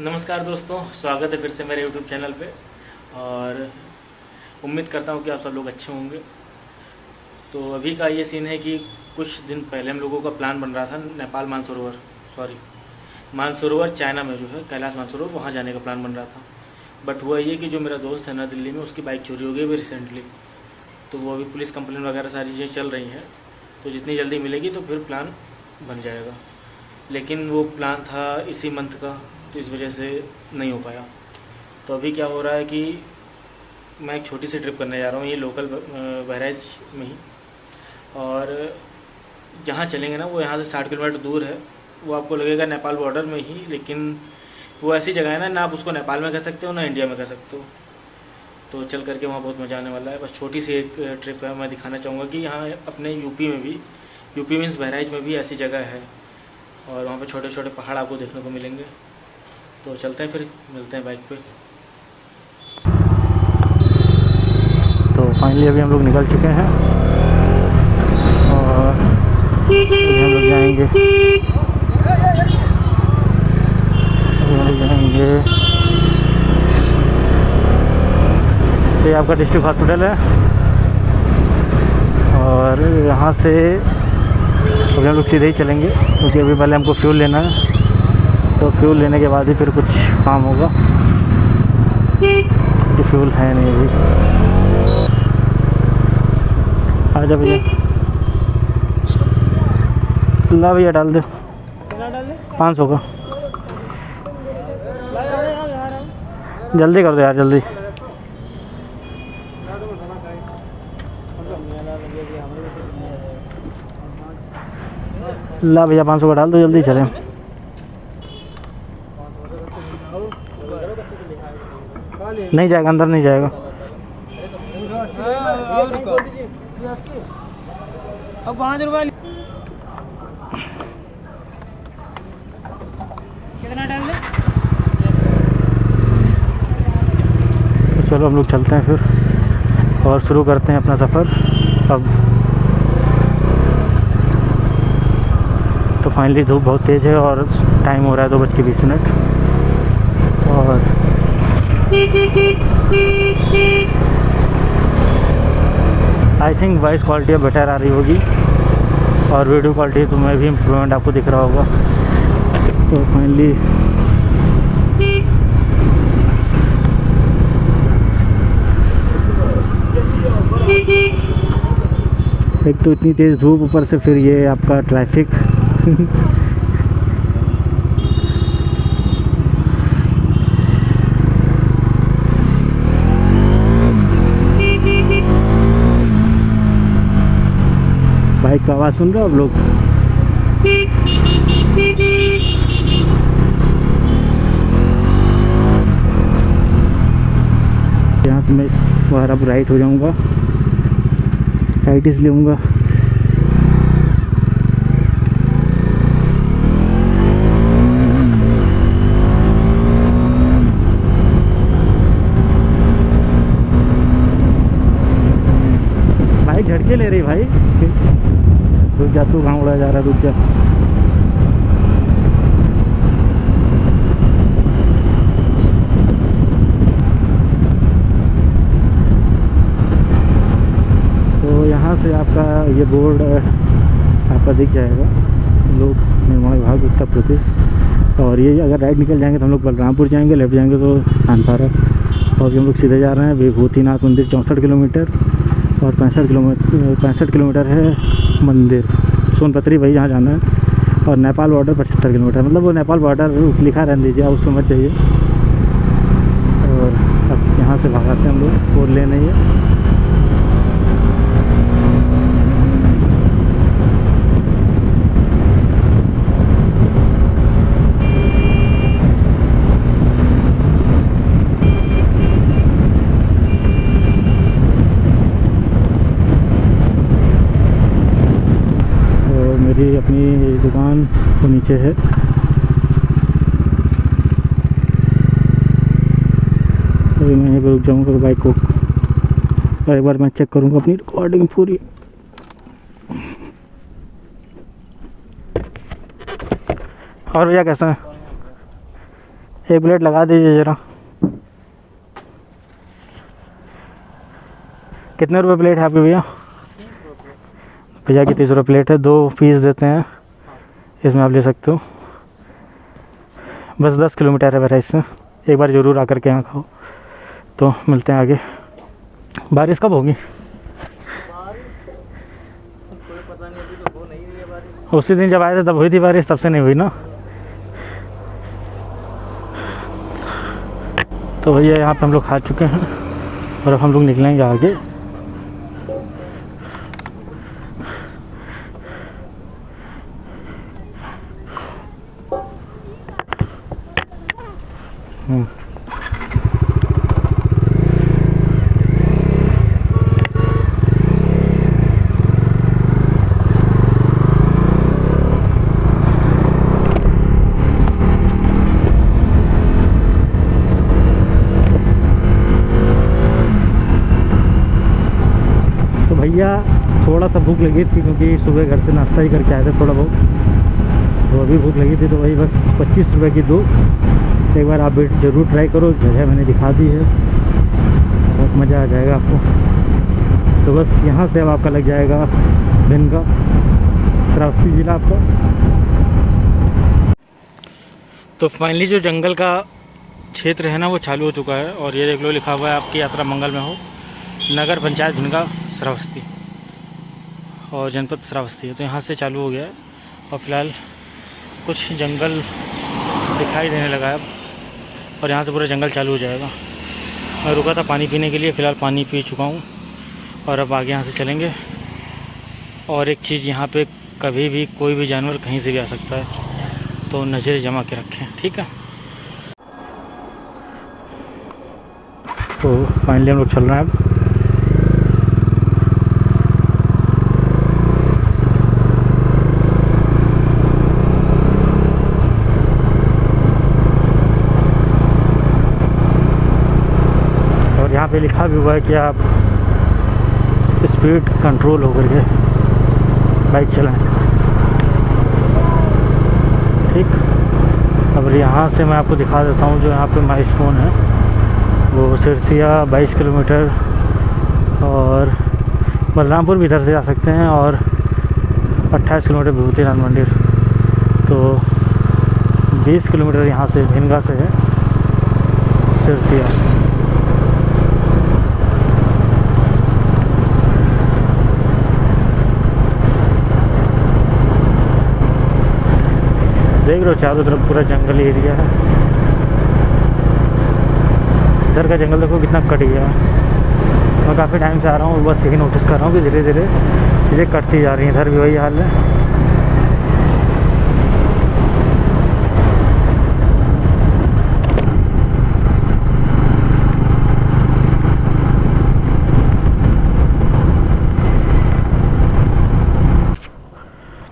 नमस्कार दोस्तों, स्वागत है फिर से मेरे YouTube चैनल पे। और उम्मीद करता हूँ कि आप सब लोग अच्छे होंगे। तो अभी का ये सीन है कि कुछ दिन पहले हम लोगों का प्लान बन रहा था नेपाल मानसरोवर चाइना में जो है कैलाश मानसरोवर, वहाँ जाने का प्लान बन रहा था। बट हुआ ये कि जो मेरा दोस्त है ना दिल्ली में, उसकी बाइक चोरी हो गई अभी रिसेंटली। तो वो अभी पुलिस कंप्लेन वगैरह सारी चीज़ें चल रही हैं। तो जितनी जल्दी मिलेगी तो फिर प्लान बन जाएगा। लेकिन वो प्लान था इसी मंथ का, तो इस वजह से नहीं हो पाया। तो अभी क्या हो रहा है कि मैं एक छोटी सी ट्रिप करने जा रहा हूँ, ये लोकल बहराइच में ही। और जहाँ चलेंगे ना वो यहाँ से 60 किलोमीटर दूर है। वो आपको लगेगा नेपाल बॉर्डर में ही, लेकिन वो ऐसी जगह है ना आप उसको नेपाल में कह सकते हो ना इंडिया में कह सकते हो। तो चल करके वहाँ बहुत मज़ा आने वाला है। बस छोटी सी एक ट्रिप है। मैं दिखाना चाहूँगा कि यहाँ अपने यूपी में भी, यूपी मीन्स बहराइच में भी ऐसी जगह है, और वहाँ पे छोटे छोटे पहाड़ आपको देखने को मिलेंगे। तो चलते हैं, फिर मिलते हैं बाइक पे। तो फाइनली अभी हम लोग निकल चुके हैं और अभी हम लोग जाएंगे ये आपका डिस्ट्रिक्ट हॉस्पिटल है। और यहाँ से अभी हम लोग सीधे ही चलेंगे, क्योंकि अभी पहले हमको फ्यूल लेना है। तो फ्यूल लेने के बाद ही फिर कुछ काम होगा, कि फ्यूल है नहीं अभी। आजा भैया, ला भैया डाल दो 500 का। जल्दी कर दो यार, जल्दी। ला भैया 500 का डाल दो, जल्दी चलें। नहीं जाएगा, अंदर नहीं जाएगा। अब 5 रुपये कितना डाल दे? तो चलो हम लोग चलते हैं फिर और शुरू करते हैं अपना सफ़र अब। तो फाइनली धूप बहुत तेज़ है और टाइम हो रहा है 2:20। और आई थिंक वॉइस क्वालिटी अब बेटर आ रही होगी, और वीडियो क्वालिटी तो में भी इम्प्रूवमेंट आपको दिख रहा होगा। तो फाइनली एक तो इतनी तेज़ धूप, ऊपर से फिर ये आपका ट्रैफिक। बाइक का आवाज़ सुन रहे हो आप लोग? यहाँ से मैं बाहर अब राइट हो जाऊँगा, राइट इसलिए लूँगा बाइक झटके ले रही भाई। रुक जा, तू कहाँ उड़ा जा रहा, रुक जा। तो यहाँ से आपका ये बोर्ड आपका दिख जाएगा, लोक निर्माण विभाग उत्तर प्रदेश। और ये अगर राइट निकल जाएंगे तो हम लोग बलरामपुर जाएंगे, लेफ्ट जाएंगे तो थानपारा। और हम लोग सीधे जा रहे हैं विभूतिनाथ मंदिर 64 किलोमीटर, और 65 किलोमीटर है मंदिर सोनपत्री, भाई जहाँ जाना है। और नेपाल बॉर्डर 75 किलोमीटर, मतलब वो नेपाल बॉर्डर लिखा रहने दीजिए, आप उसको मत चाहिए। और अब यहाँ से भागाते हैं हम लोग, 4 लेन है ये। मेरी अपनी दुकान तो नीचे है। अभी मैं यहीं पर रुक जाऊँगा बाइक को, और एक बार मैं चेक करूँगा अपनी रिकॉर्डिंग पूरी। और भैया कैसा है? एक प्लेट लगा दीजिए ज़रा। कितने रुपए प्लेट है आपके भैया? भैया की 30 रुपये प्लेट है, 2 पीस देते हैं इसमें, आप ले सकते हो। बस 10 किलोमीटर है मेरा इसमें, एक बार ज़रूर आकर के यहाँ खाओ। तो मिलते हैं आगे। बारिश कब होगी? पता नहीं, अभी तो हो नहीं रही है बारिश। उसी दिन जब आए थे तब हुई थी बारिश, तब से नहीं हुई ना। तो भैया यहाँ पे हम लोग खा चुके हैं और अब हम लोग निकलेंगे आगे। तो भैया थोड़ा सा भूख लगी थी क्योंकि सुबह घर से नाश्ता ही करके आए थे थोड़ा बहुत, तो अभी भूख लगी थी। तो वही बस 25 रुपये की 2, एक बार आप भी ज़रूर ट्राई करो। जगह मैंने दिखा दी है, बहुत मज़ा आ जाएगा आपको। तो बस यहाँ से अब आपका लग जाएगा भिनगा, श्रावस्ती ज़िला आपका। तो फाइनली जो जंगल का क्षेत्र है ना वो चालू हो चुका है, और ये देख लो लिखा हुआ है आपकी यात्रा मंगल में हो, नगर पंचायत भिनगा श्रावस्ती और जनपद श्रावस्ती है। तो यहाँ से चालू हो गया है और फिलहाल कुछ जंगल दिखाई देने लगा है अब, और यहाँ से पूरा जंगल चालू हो जाएगा। मैं रुका था पानी पीने के लिए, फ़िलहाल पानी पी चुका हूँ और अब आगे यहाँ से चलेंगे। और एक चीज़, यहाँ पे कभी भी कोई भी जानवर कहीं से भी आ सकता है, तो नज़र जमा के रखें, ठीक है। तो फाइनली हम लोग चल रहे हैं अब। यहाँ पे लिखा भी हुआ है कि आप स्पीड कंट्रोल होकर के बाइक चलाएं, ठीक। अब यहाँ से मैं आपको दिखा देता हूँ जो यहाँ पे माइलस्टोन है, वो सिरसिया 22 किलोमीटर, और बलरामपुर भी इधर से जा सकते हैं, और 28 किलोमीटर विभूतिनाथ मंदिर। तो 20 किलोमीटर यहाँ से भिनगा से है सिरसिया। देख रहे हो चारों तरफ पूरा जंगली एरिया है। इधर का जंगल देखो कितना कट गया है। मैं काफ़ी टाइम से आ रहा हूँ, बस यही नोटिस कर रहा हूँ कि धीरे धीरे चीज़ें कटती जा रही हैं। इधर भी वही हाल है।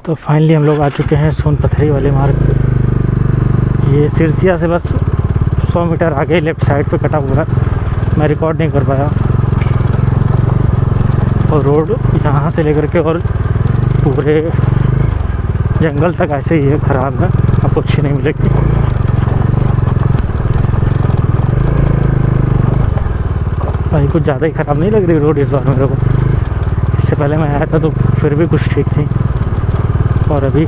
तो फाइनली हम लोग आ चुके हैं सोनपथरी वाले मार्ग पे। ये सिरसिया से बस 100 मीटर आगे लेफ़्ट साइड पे कटा हुआ है, मैं रिकॉर्ड नहीं कर पाया। और रोड यहाँ से लेकर के और पूरे जंगल तक ऐसे ही है, ख़राब है, आपको अच्छी नहीं मिलेगी। भाई कुछ ज़्यादा ही ख़राब नहीं लग रही रोड इस बार मेरे को। इससे पहले मैं आया था तो फिर भी कुछ ठीक थी, और अभी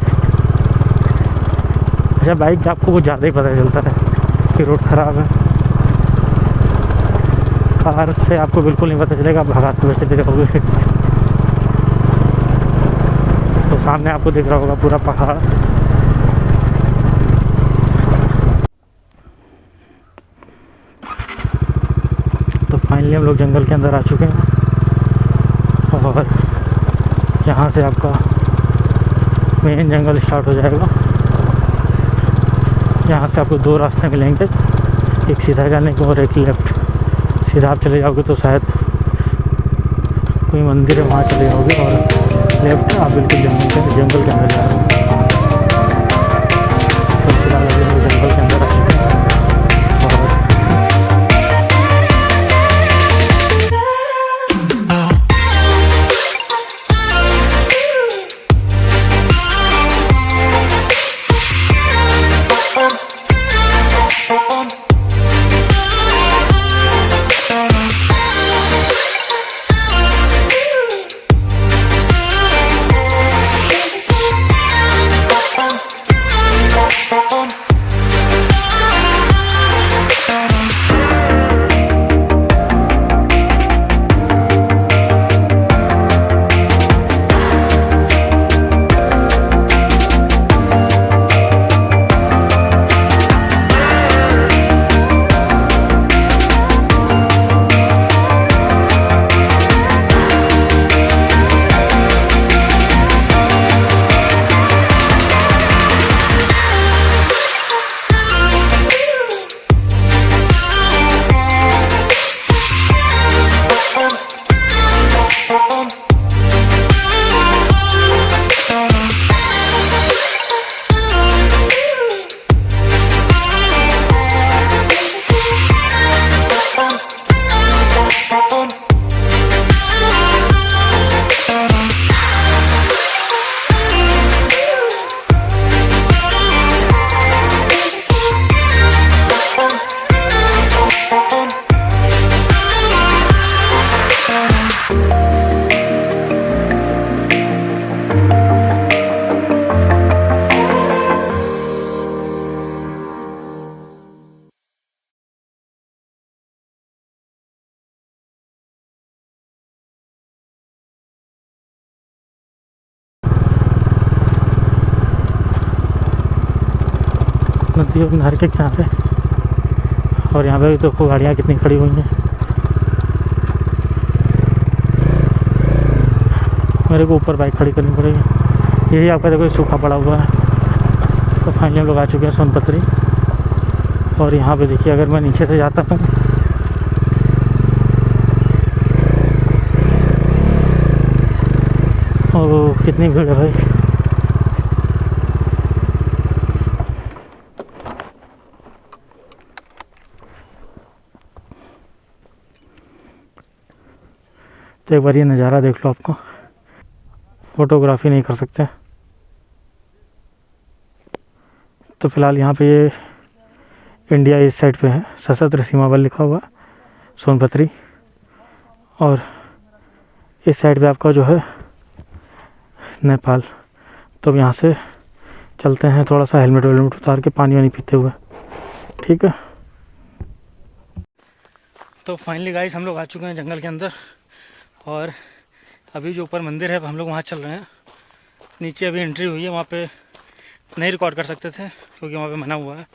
अच्छा बाइक आपको कुछ ज़्यादा ही पता चलता है कि रोड ख़राब है। कार से आपको बिल्कुल नहीं पता चलेगा, आप भगाते हुए चले जाओगे। तो सामने आपको दिख रहा होगा पूरा पहाड़। तो फाइनली हम लोग जंगल के अंदर आ चुके हैं, और यहाँ से आपका मेन जंगल स्टार्ट हो जाएगा। यहाँ से आपको 2 रास्ते मिलेंगे, एक सीधा जाने को और एक लेफ़्ट। सीधा आप चले जाओगे तो शायद कोई मंदिर है, वहाँ चले जाओगे, और लेफ़्ट आप बिल्कुल जंगल के अंदर जा रहे हो। तो फिलहाल अभी हम जंगल के अंदर आ चुके हैं, और होती है नहर के किनारे। और यहाँ पे भी देखो गाड़ियाँ कितनी खड़ी हुई हैं। मेरे को ऊपर बाइक खड़ी करनी पड़ेगी। यही आपका देखो सूखा पड़ा हुआ है। तो फाइनली हम लोग आ चुके हैं सोनपत्री। और यहाँ पे देखिए अगर मैं नीचे से जाता हूँ और कितनी भीड़ है भाई। तो एक बार ये नज़ारा देख लो। आपको फोटोग्राफी नहीं कर सकते। तो फिलहाल यहाँ पे ये इंडिया इस साइड पे है, सशस्त्र सीमा बल लिखा हुआ सोनपत्री। और इस साइड पे आपका जो है नेपाल। तो अब यहाँ से चलते हैं, थोड़ा सा हेलमेट वेलमेट उतार के पानी वानी पीते हुए, ठीक है। तो फाइनली गाइस हम लोग आ चुके हैं जंगल के अंदर। और अभी जो ऊपर मंदिर है हम लोग वहाँ चल रहे हैं। नीचे अभी एंट्री हुई है, वहाँ पे नहीं रिकॉर्ड कर सकते थे क्योंकि वहाँ पे मना हुआ है,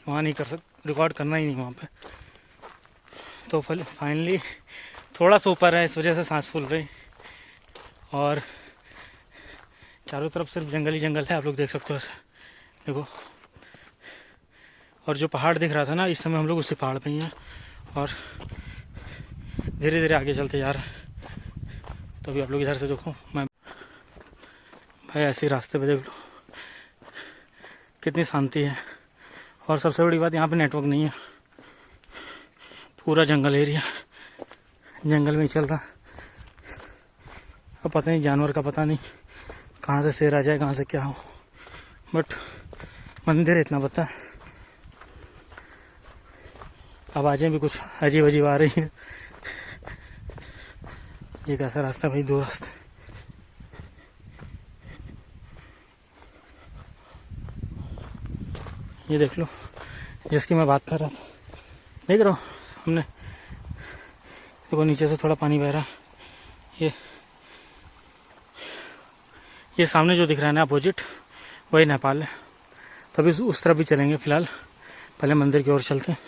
वहाँ नहीं कर सकते, रिकॉर्ड करना ही नहीं वहाँ पे। तो फाइनली थोड़ा सा ऊपर है, इस वजह से सांस फूल रही। और चारों तरफ सिर्फ जंगल ही जंगल है, आप लोग देख सकते हो ऐसे देखो। और जो पहाड़ दिख रहा था ना, इस समय हम लोग उसी पहाड़ पे ही हैं और धीरे धीरे आगे चलते जा रहे हैं। तो अभी आप लोग इधर से देखो, मैं भाई ऐसे रास्ते पे देख लो कितनी शांति है। और सबसे बड़ी बात यहाँ पे नेटवर्क नहीं है, पूरा जंगल एरिया, जंगल में ही चल रहा। अब पता नहीं जानवर का, पता नहीं कहाँ से शेर आ जाए, कहाँ से क्या हो, बट मंदिर इतना पता है। आवाज़ें भी कुछ अजीब अजीब आ रही हैं। ये कैसा रास्ता भाई, दो रास्ते। ये देख लो जिसकी मैं बात कर रहा था, देख रहा हूँ हमने, देखो नीचे से थोड़ा पानी बह रहा है। ये सामने जो दिख रहा है ना अपोजिट, वही नेपाल है। तभी उस तरफ भी चलेंगे। फिलहाल पहले मंदिर की ओर चलते हैं।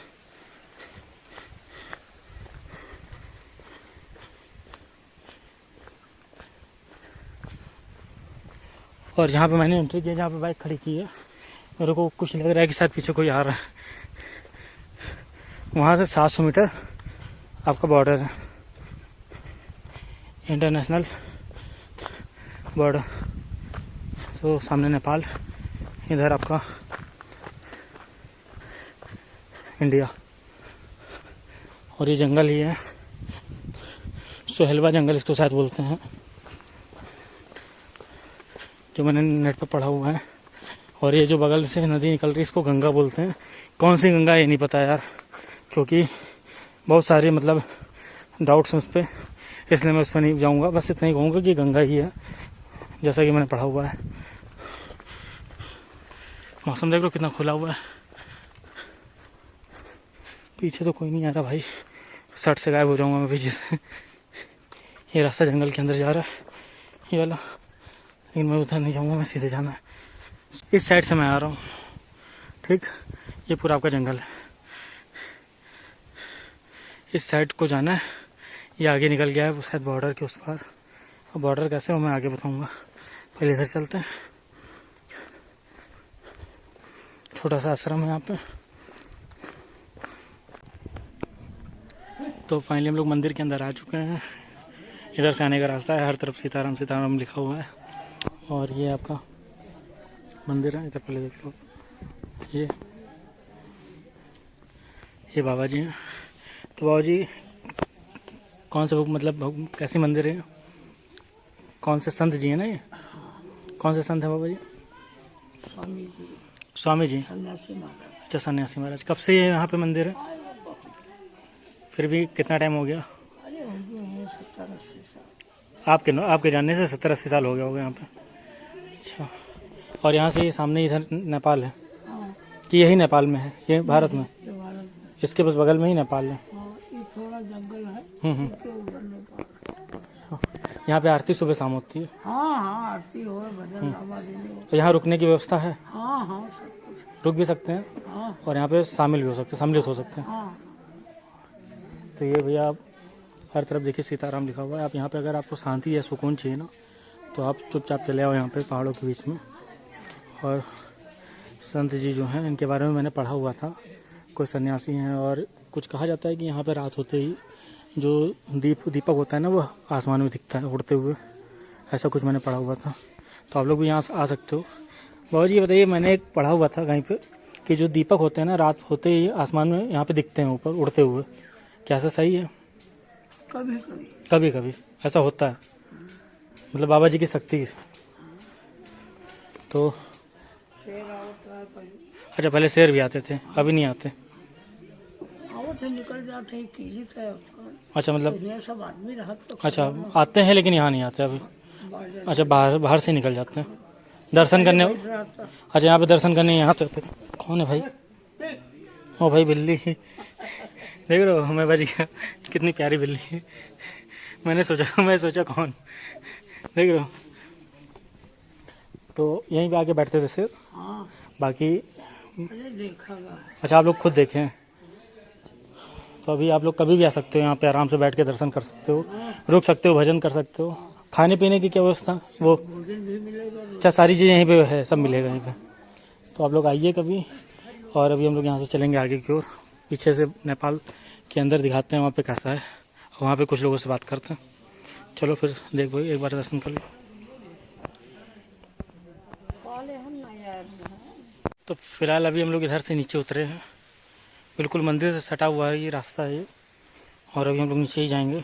और जहाँ पे मैंने एंट्री किया, जहाँ पे बाइक खड़ी की है, मेरे को कुछ लग रहा है कि शायद पीछे कोई आ रहा है। वहाँ से 700 मीटर आपका बॉर्डर है, इंटरनेशनल बॉर्डर। तो सामने नेपाल, इधर आपका इंडिया। और ये जंगल ही है, सोहेलवा जंगल इसको शायद बोलते हैं, जो मैंने नेट पर पढ़ा हुआ है। और ये जो बगल से नदी निकल रही है, इसको गंगा बोलते हैं। कौन सी गंगा ये नहीं पता यार, क्योंकि बहुत सारे मतलब डाउट्स हैं उस पर, इसलिए मैं उस पर नहीं जाऊँगा। बस इतना ही कहूँगा कि गंगा ही है, जैसा कि मैंने पढ़ा हुआ है। मौसम देख लो कितना खुला हुआ है। पीछे तो कोई नहीं आ रहा भाई, सट से गायब हो जाऊँगा मैं पीछे से। ये रास्ता जंगल के अंदर जा रहा है, ये वाला, लेकिन मैं उधर नहीं जाऊँगा, मैं सीधे जाना है। इस साइड से मैं आ रहा हूँ, ठीक। ये पूरा आपका जंगल है, इस साइड को जाना है। ये आगे निकल गया है शायद बॉर्डर के उस पार। और बॉर्डर कैसे हो मैं आगे बताऊँगा, पहले इधर चलते हैं। छोटा सा आश्रम है यहाँ पे। तो फाइनली हम लोग मंदिर के अंदर आ चुके हैं। इधर से आने का रास्ता है, हर तरफ सीताराम सीताराम लिखा हुआ है। और ये आपका मंदिर है, इधर पहले देख लो। ये बाबा जी हैं। तो बाबा जी कौन से मतलब कैसी मंदिर है, कौन से संत जी हैं ना, ये कौन से संत हैं बाबा जी? स्वामी जी, अच्छा सन्यासी महाराज। कब से यहाँ पे मंदिर है? फिर भी कितना टाइम हो गया? आपके जानने से 70-80 साल हो गया होगा यहाँ पे। अच्छा, और यहाँ से ये सामने इधर नेपाल है कि यही नेपाल में है? ये भारत में, इसके बस बगल में ही नेपाल है। थोड़ा जंगल है। यहाँ पे आरती सुबह शाम होती है? हाँ आरती हो, भजन देने। तो यहाँ रुकने की व्यवस्था है? हाँ सब कुछ। रुक भी सकते हैं हाँ और यहाँ पे शामिल भी हो सकते हैं, सम्मिलित हो सकते हैं। हाँ। तो ये भैया आप हर तरफ देखिए सीताराम लिखा हुआ है। आप यहाँ पे अगर आपको शांति या सुकून चाहिए ना तो आप चुपचाप चले आओ यहाँ पे पहाड़ों के बीच में। और संत जी जो हैं इनके बारे में मैंने पढ़ा हुआ था, कोई सन्यासी हैं और कुछ कहा जाता है कि यहाँ पे रात होते ही जो दीपक होता है ना वो आसमान में दिखता है उड़ते हुए, ऐसा कुछ मैंने पढ़ा हुआ था। तो आप लोग भी यहाँ आ सकते हो। बाबा जी ये बताइए, मैंने एक पढ़ा हुआ था कहीं पे कि जो दीपक होते हैं ना रात होते ही आसमान में यहाँ पे दिखते हैं ऊपर उड़ते हुए, क्या ऐसा सही है? कभी कभी कभी कभी ऐसा होता है, मतलब बाबा जी की शक्ति। तो शेर आवता है कभी, अच्छा, पहले शेर भी आते थे, अभी नहीं आते? आवत है निकल जाते हैं कीली है। अच्छा, मतलब ये सब आदमी रहा तो अच्छा आते हैं लेकिन यहाँ नहीं आते अभी। बाहर अच्छा, बाहर से निकल जाते हैं दर्शन करने। रहता। अच्छा, यहाँ पे दर्शन करने यहाँ आते थे। कौन है भाई? ओ भाई बिल्ली, देख रहे हो हमें बच गया, कितनी प्यारी बिल्ली है। मैं सोचा कौन, देख रहे हो। तो यहीं पे आके बैठते थे सिर, हाँ बाकी। अरे देखा गया है। अच्छा, आप लोग खुद देखे हैं? तो अभी आप लोग कभी भी आ सकते हो यहाँ पे, आराम से बैठ के दर्शन कर सकते हो, रुक सकते हो, भजन कर सकते हो। खाने पीने की क्या व्यवस्था वो? भोजन भी मिलेगा। अच्छा, सारी चीज़ें यहीं पे है, सब मिलेगा यहीं पे। तो आप लोग आइए कभी। और अभी हम लोग यहाँ से चलेंगे आगे की ओर, पीछे से नेपाल के अंदर दिखाते हैं वहाँ पे कैसा है, और वहाँ पे कुछ लोगों से बात करते हैं। चलो फिर देख भाई, एक बार दर्शन कर लो। तो फिलहाल अभी हम लोग इधर से नीचे उतरे हैं, बिल्कुल मंदिर से सटा हुआ है ये रास्ता है ये, और अभी हम लोग नीचे ही जाएंगे।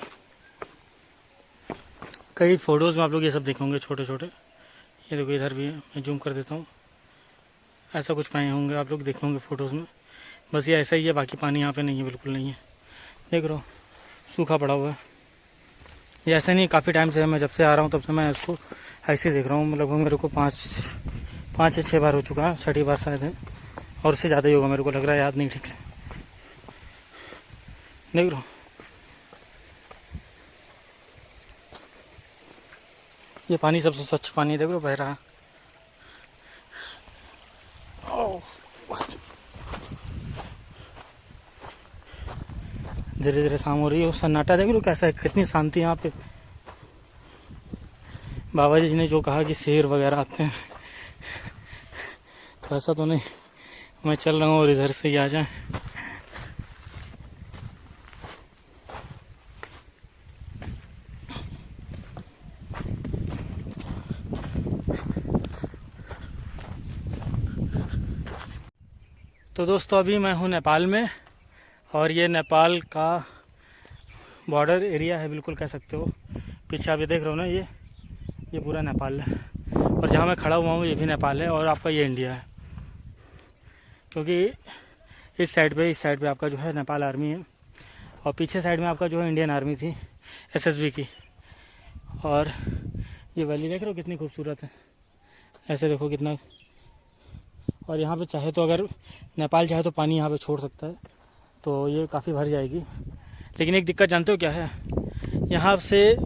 कई फ़ोटोज़ में आप लोग ये सब देखेंगे छोटे छोटे, ये देखो इधर भी है, मैं जूम कर देता हूँ। ऐसा कुछ पाए होंगे आप लोग, देखेंगे फ़ोटोज़ में। बस ये ऐसा ही है, बाकी पानी यहाँ पे नहीं है, बिल्कुल नहीं है। देख रहे हो सूखा पड़ा हुआ है। ये ऐसा नहीं, काफ़ी टाइम से मैं जब से आ रहा हूँ तब से मैं इसको ऐसे ही देख रहा हूँ। लगभग मेरे को 5 या 6 बार हो चुका है, 6ठी बार शायद है, और उससे ज़्यादा ही होगा, मेरे को लग रहा है, याद नहीं ठीक से। देख रहे हो ये पानी सबसे स्वच्छ पानी देख लो बह रहा है। धीरे धीरे शाम हो रही है, सन्नाटा देख लो कैसा है, कितनी शांति यहाँ पे। बाबा जी ने जो कहा कि शेर वगैरह आते हैं, तो ऐसा तो नहीं, मैं चल रहा हूँ और इधर से ही आ जाए। तो दोस्तों अभी मैं हूँ नेपाल में, और ये नेपाल का बॉर्डर एरिया है, बिल्कुल कह सकते हो। पीछे आप ये देख रहे हो ना, ये पूरा नेपाल है, और जहाँ मैं खड़ा हुआ हूँ ये भी नेपाल है, और आपका ये इंडिया है। क्योंकि इस साइड पे आपका जो है नेपाल आर्मी है, और पीछे साइड में आपका जो है इंडियन आर्मी थी SSB की। और ये वैली देख रहे हो कितनी खूबसूरत है, ऐसे देखो कितना। और यहाँ पे चाहे तो, अगर नेपाल चाहे तो पानी यहाँ पे छोड़ सकता है, तो ये काफ़ी भर जाएगी। लेकिन एक दिक्कत जानते हो क्या है, यहाँ से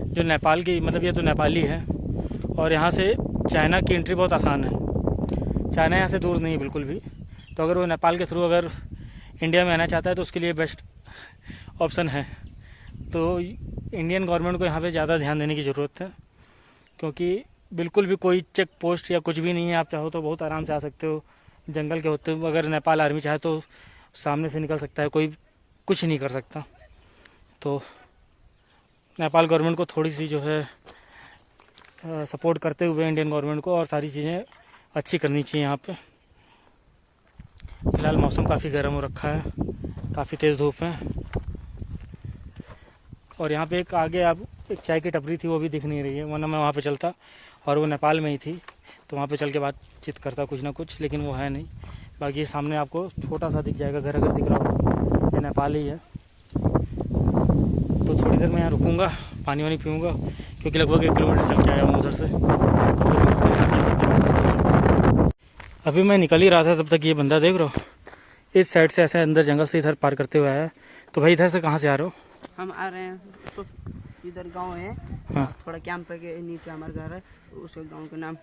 जो नेपाल की, मतलब ये तो नेपाली है, और यहाँ से चाइना की एंट्री बहुत आसान है। चाइना यहाँ से दूर नहीं है बिल्कुल भी। तो अगर वो नेपाल के थ्रू अगर इंडिया में आना चाहता है तो उसके लिए बेस्ट ऑप्शन है। तो इंडियन गवर्नमेंट को यहाँ पे ज़्यादा ध्यान देने की ज़रूरत है, क्योंकि बिल्कुल भी कोई चेक पोस्ट या कुछ भी नहीं है। आप चाहो तो बहुत आराम से आ सकते हो, जंगल के होते हुए। अगर नेपाल आर्मी चाहे तो सामने से निकल सकता है, कोई कुछ नहीं कर सकता। तो नेपाल गवर्नमेंट को थोड़ी सी जो है सपोर्ट करते हुए इंडियन गवर्नमेंट को, और सारी चीज़ें अच्छी करनी चाहिए यहाँ पे। फिलहाल मौसम काफ़ी गर्म हो रखा है, काफ़ी तेज़ धूप है, और यहाँ पे एक आगे आप एक चाय की टपरी थी, वो भी दिख नहीं रही है, वरना मैं वहाँ पे चलता, और वो नेपाल में ही थी, तो वहाँ पे चल के बातचीत करता कुछ ना कुछ, लेकिन वो है नहीं। बाकी ये सामने आपको छोटा सा दिख जाएगा घर, अगर दिख रहा हो, ये नेपाल ही है। तो थोड़ी देर मैं यहाँ रुकूँगा, पानी वानी पीऊँगा, क्योंकि लगभग 1 किलोमीटर चल के आया हूँ उधर से। तो अभी मैं निकल ही रहा था, तब तक ये बंदा देख रहा हो इस साइड से ऐसे अंदर जंगल से इधर पार करते हुए आया है। तो भाई इधर से कहाँ से आ रहे हो? हम आ रहे हैं, इधर गांव है। हाँ, थोड़ा कैंप के नीचे हमारा घर है, उस गांव का नाम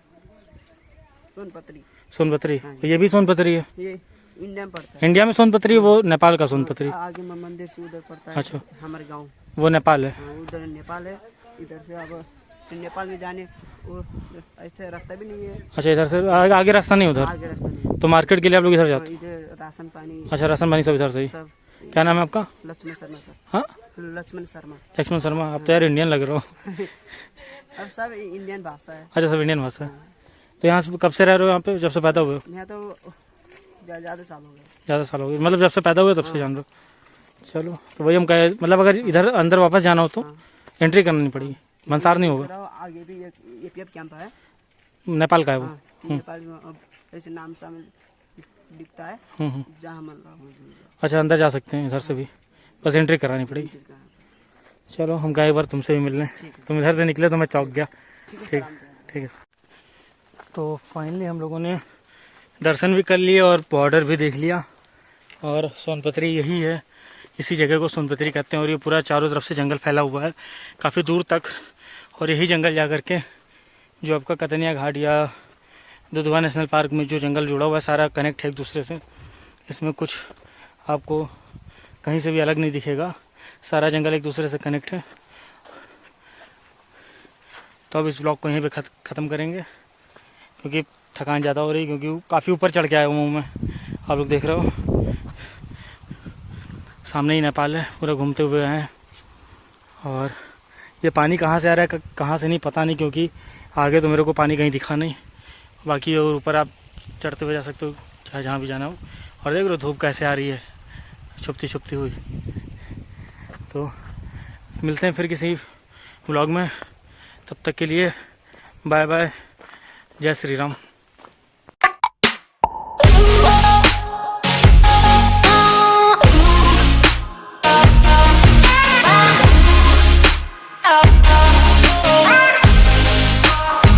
सोनपत्री। सोनपत्री, हाँ। ये भी सोनपत्री है? ये इंडिया में पड़ता है। इंडिया में सोनपत्री, वो नेपाल का सोनपत्री? आगे में मंदिर से उधर पड़ता है। अच्छा। हमारे गांव वो नेपाल है? हाँ, उधर नेपाल है। इधर से अब नेपाल में जाने वो ऐसे रास्ता भी नहीं है। अच्छा, इधर से आगे रास्ता नहीं उधर? आगे रास्ता नहीं है। तो मार्केट के लिए आप लोग इधर हाँ, जाते? इधर राशन पानी अच्छा, राशन पानी सब इधर से ही? सब। क्या नाम है आपका? लक्ष्मण शर्मा सर। हाँ, लक्ष्मण शर्मा। लक्ष्मण शर्मा। आप तो यार इंडियन लग रहे हो। अब सब इंडियन भाषा है। अच्छा, सब इंडियन भाषा है। तो यहाँ से कब से रह रहे हो यहाँ पे? जब से पैदा हुए हो? यहाँ तो ज़्यादा साल हो गए। ज़्यादा साल हो गए, मतलब जब से पैदा हुए तब से जान रहे हो? चलो, तो वही हम कहे, मतलब अगर इधर अंदर वापस जाना हो तो एंट्री करनी पड़ेगी, मंसार नहीं होगा? आगे भी एक APF कैंप है। नेपाल का है वो? हाँ, नेपाल में अब ऐसे नाम शामिल दिखता है जहाँ हम अच्छा, अंदर जा सकते हैं इधर से भी, बस एंट्री करानी पड़ेगी। चलो, हम गए एक बार तुमसे भी मिलने, तुम इधर से निकले तो मैं चौंक गया। ठीक, ठीक है। तो फाइनली हम लोगों ने दर्शन भी कर लिए और बॉर्डर भी देख लिया, और सोनपत्री यही है, इसी जगह को सोनपत्री कहते हैं। और ये पूरा चारों तरफ से जंगल फैला हुआ है काफ़ी दूर तक, और यही जंगल जा कर के जो आपका कतनिया घाट या दुधवा नेशनल पार्क में जो जंगल जुड़ा हुआ है, सारा कनेक्ट है एक दूसरे से। इसमें कुछ आपको कहीं से भी अलग नहीं दिखेगा, सारा जंगल एक दूसरे से कनेक्ट है। तो अब इस ब्लॉग को यहीं पे ख़त्म करेंगे, क्योंकि थकान ज़्यादा हो रही, क्योंकि काफ़ी ऊपर चढ़ के आया हूँ मैं। आप लोग देख रहे हो सामने ही नेपाल है, पूरा घूमते हुए हैं। और ये पानी कहाँ से आ रहा है कहाँ से नहीं पता नहीं, क्योंकि आगे तो मेरे को पानी कहीं दिखा नहीं। बाकी और ऊपर आप चढ़ते हुए जा सकते हो, चाहे जहाँ भी जाना हो। और देख रहे हो धूप कैसे आ रही है, छुपती छुपती हुई। तो मिलते हैं फिर किसी व्लॉग में, तब तक के लिए बाय बाय, जय श्री राम।